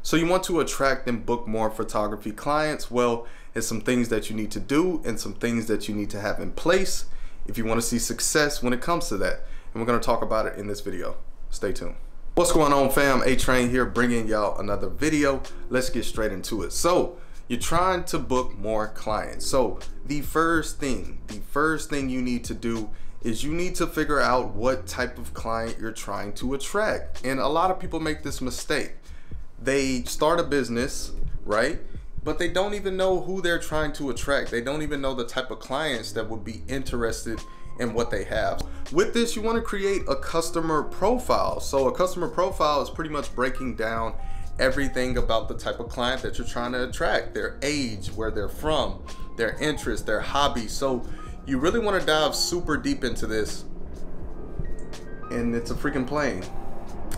So you want to attract and book more photography clients. Well, it's some things that you need to do and some things that you need to have in place if you want to see success when it comes to that. And we're going to talk about it in this video. Stay tuned. What's going on, fam? A-Train here, bringing y'all another video. Let's get straight into it. So you're trying to book more clients. So the first thing you need to do is you need to figure out what type of client you're trying to attract. And a lot of people make this mistake. They start a business, right? But they don't even know who they're trying to attract. They don't even know the type of clients that would be interested in what they have. With this, you want to create a customer profile. So a customer profile is pretty much breaking down everything about the type of client that you're trying to attract, their age, where they're from, their interests, their hobbies. So you really want to dive super deep into this. And it's a freaking plane.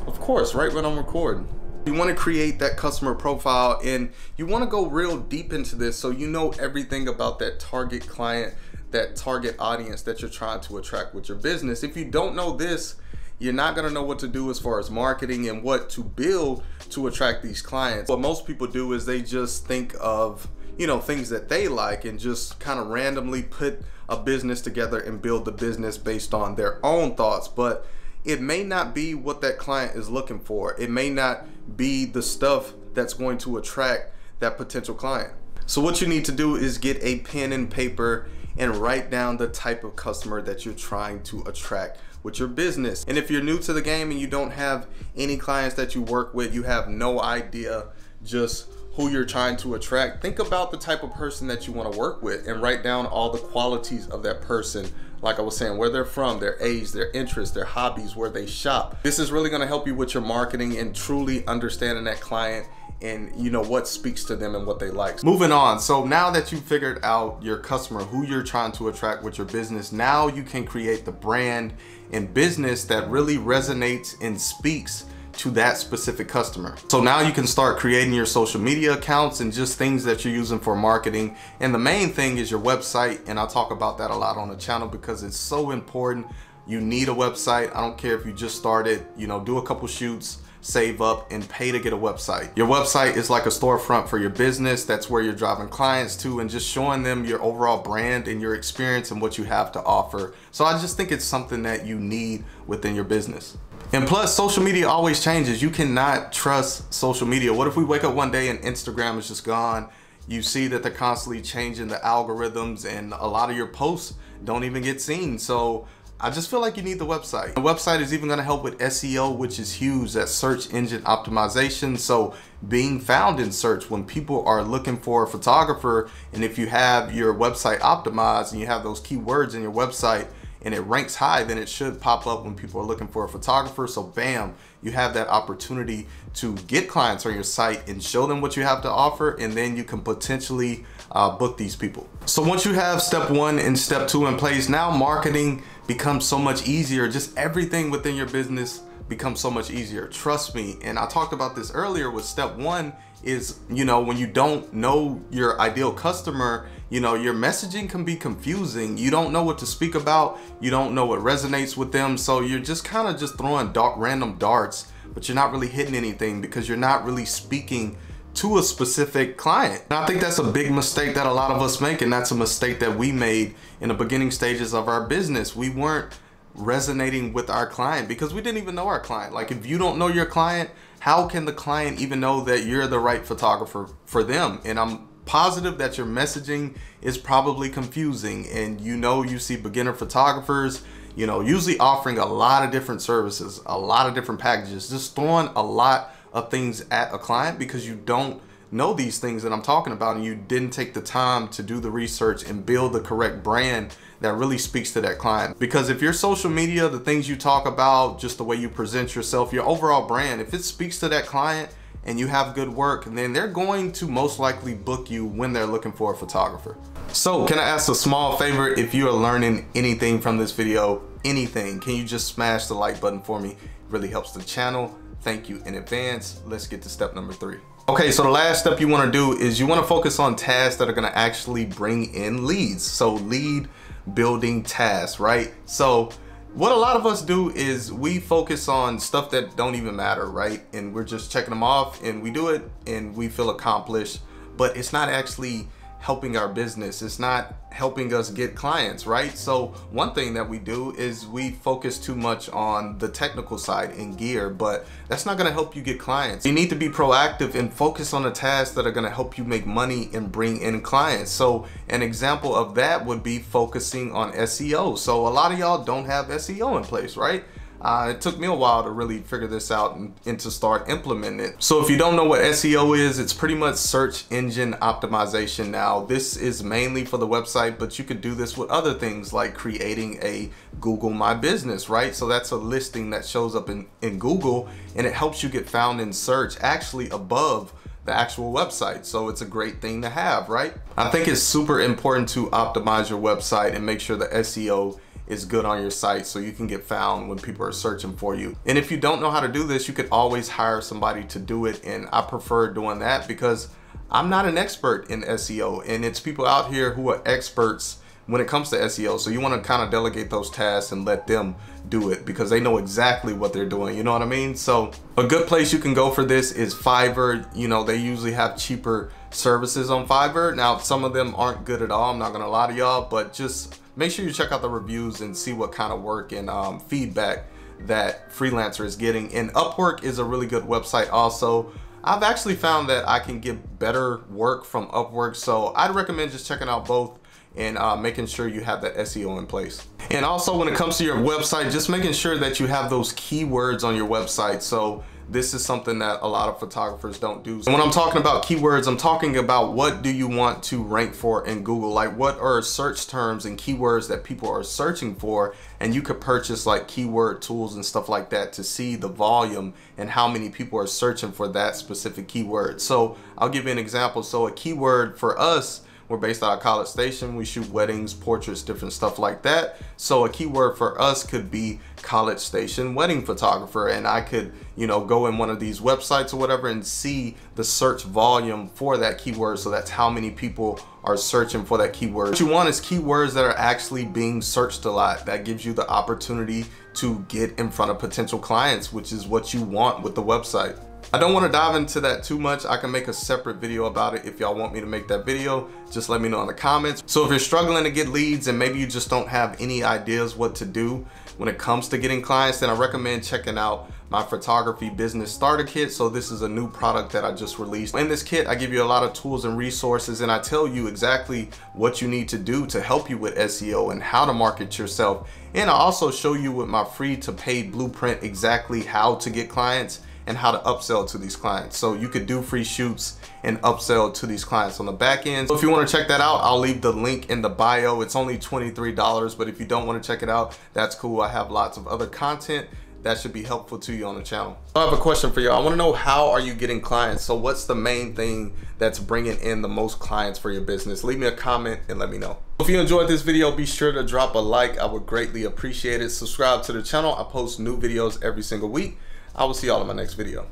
Of course, right when I'm recording. You want to create that customer profile and you want to go real deep into this so you know everything about that target client, that target audience that you're trying to attract with your business. If you don't know this, you're not going to know what to do as far as marketing and what to build to attract these clients. What most people do is they just think of, you know, things that they like and just kind of randomly put a business together and build the business based on their own thoughts. But it may not be what that client is looking for. It may not be the stuff that's going to attract that potential client. So what you need to do is get a pen and paper and write down the type of customer that you're trying to attract with your business. And if you're new to the game and you don't have any clients that you work with, you have no idea just who you're trying to attract, think about the type of person that you want to work with and write down all the qualities of that person. Like I was saying, where they're from, their age, their interests, their hobbies, where they shop. This is really going to help you with your marketing and truly understanding that client and you know what speaks to them and what they like. Moving on. So now that you've figured out your customer, who you're trying to attract with your business, now you can create the brand and business that really resonates and speaks to that specific customer. So now you can start creating your social media accounts and just things that you're using for marketing. And the main thing is your website. And I'll talk about that a lot on the channel because it's so important. You need a website. I don't care if you just started, you know, do a couple shoots, save up and pay to get a website. Your website is like a storefront for your business. That's where you're driving clients to and just showing them your overall brand and your experience and what you have to offer. So I just think it's something that you need within your business. And plus, social media always changes. You cannot trust social media. What if we wake up one day and Instagram is just gone? You see that they're constantly changing the algorithms and a lot of your posts don't even get seen. So I just feel like you need the website. The website is even gonna help with SEO, which is huge, that's search engine optimization. So being found in search when people are looking for a photographer, and if you have your website optimized and you have those keywords in your website and it ranks high, then it should pop up when people are looking for a photographer. So bam, you have that opportunity to get clients on your site and show them what you have to offer, and then you can potentially book these people. So once you have step 1 and step 2 in place, now marketing becomes so much easier. Just everything within your business becomes so much easier. Trust me. And I talked about this earlier with step 1 is, you know, when you don't know your ideal customer, you know, your messaging can be confusing. You don't know what to speak about. You don't know what resonates with them. So you're just kind of just throwing random darts, but you're not really hitting anything because you're not really speaking to a specific client. And I think that's a big mistake that a lot of us make, and that's a mistake that we made in the beginning stages of our business. We weren't resonating with our client because we didn't even know our client. Like, if you don't know your client, how can the client even know that you're the right photographer for them? And I'm positive that your messaging is probably confusing, and you know, you see beginner photographers, you know, usually offering a lot of different services, a lot of different packages, just throwing a lot of things at a client because you don't know these things that I'm talking about and you didn't take the time to do the research and build the correct brand that really speaks to that client. Because if your social media, the things you talk about, just the way you present yourself, your overall brand, if it speaks to that client and you have good work, then they're going to most likely book you when they're looking for a photographer. So can I ask a small favor? If you are learning anything from this video, anything, can you just smash the like button for me? It really helps the channel. Thank you in advance. Let's get to step number 3. Okay, so the last step you want to do is you want to focus on tasks that are going to actually bring in leads. So lead building tasks, right? So what a lot of us do is we focus on stuff that don't even matter, right? And we're just checking them off, and we do it and we feel accomplished, but it's not actually helping our business. It's not helping us get clients, right? So one thing that we do is we focus too much on the technical side and gear, but that's not going to help you get clients. You need to be proactive and focus on the tasks that are going to help you make money and bring in clients. So an example of that would be focusing on SEO. So a lot of y'all don't have SEO in place, right? It took me a while to really figure this out and to start implementing it. So if you don't know what SEO is, it's pretty much search engine optimization. Now, this is mainly for the website, but you could do this with other things like creating a Google My Business, right? So that's a listing that shows up in Google, and it helps you get found in search actually above the actual website. So it's a great thing to have, right? I think it's super important to optimize your website and make sure the SEO is good on your site so you can get found when people are searching for you. And if you don't know how to do this, you could always hire somebody to do it. And I prefer doing that because I'm not an expert in SEO, and it's people out here who are experts when it comes to SEO. So you want to kind of delegate those tasks and let them do it because they know exactly what they're doing. You know what I mean? So a good place you can go for this is Fiverr. You know, they usually have cheaper services on Fiverr. Now, some of them aren't good at all, I'm not gonna lie to y'all, but just make sure you check out the reviews and see what kind of work and feedback that freelancer is getting. And Upwork is a really good website also. I've actually found that I can get better work from Upwork, so I'd recommend just checking out both and making sure you have that SEO in place. And also when it comes to your website, just making sure that you have those keywords on your website. So this is something that a lot of photographers don't do. And when I'm talking about keywords, I'm talking about what do you want to rank for in Google? Like what are search terms and keywords that people are searching for? And you could purchase like keyword tools and stuff like that to see the volume and how many people are searching for that specific keyword. So I'll give you an example. So a keyword for us, we're based out of College Station. We shoot weddings, portraits, different stuff like that. So a keyword for us could be College Station wedding photographer. And I could, you know, go in one of these websites or whatever and see the search volume for that keyword. So that's how many people are searching for that keyword. What you want is keywords that are actually being searched a lot. That gives you the opportunity to get in front of potential clients, which is what you want with the website. I don't want to dive into that too much. I can make a separate video about it if y'all want me to make that video. Just let me know in the comments. So if you're struggling to get leads and maybe you just don't have any ideas what to do when it comes to getting clients, then I recommend checking out my photography business starter kit. So this is a new product that I just released. In this kit, I give you a lot of tools and resources, and I tell you exactly what you need to do to help you with SEO and how to market yourself. And I also show you with my free to paid blueprint exactly how to get clients and how to upsell to these clients. So you could do free shoots and upsell to these clients on the back end. So if you want to check that out, I'll leave the link in the bio. It's only $23, but if you don't want to check it out, that's cool. I have lots of other content that should be helpful to you on the channel. I have a question for you. I want to know, how are you getting clients? So what's the main thing that's bringing in the most clients for your business? Leave me a comment and let me know. If you enjoyed this video, be sure to drop a like. I would greatly appreciate it. Subscribe to the channel. I post new videos every single week. I will see y'all in my next video.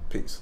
Peace.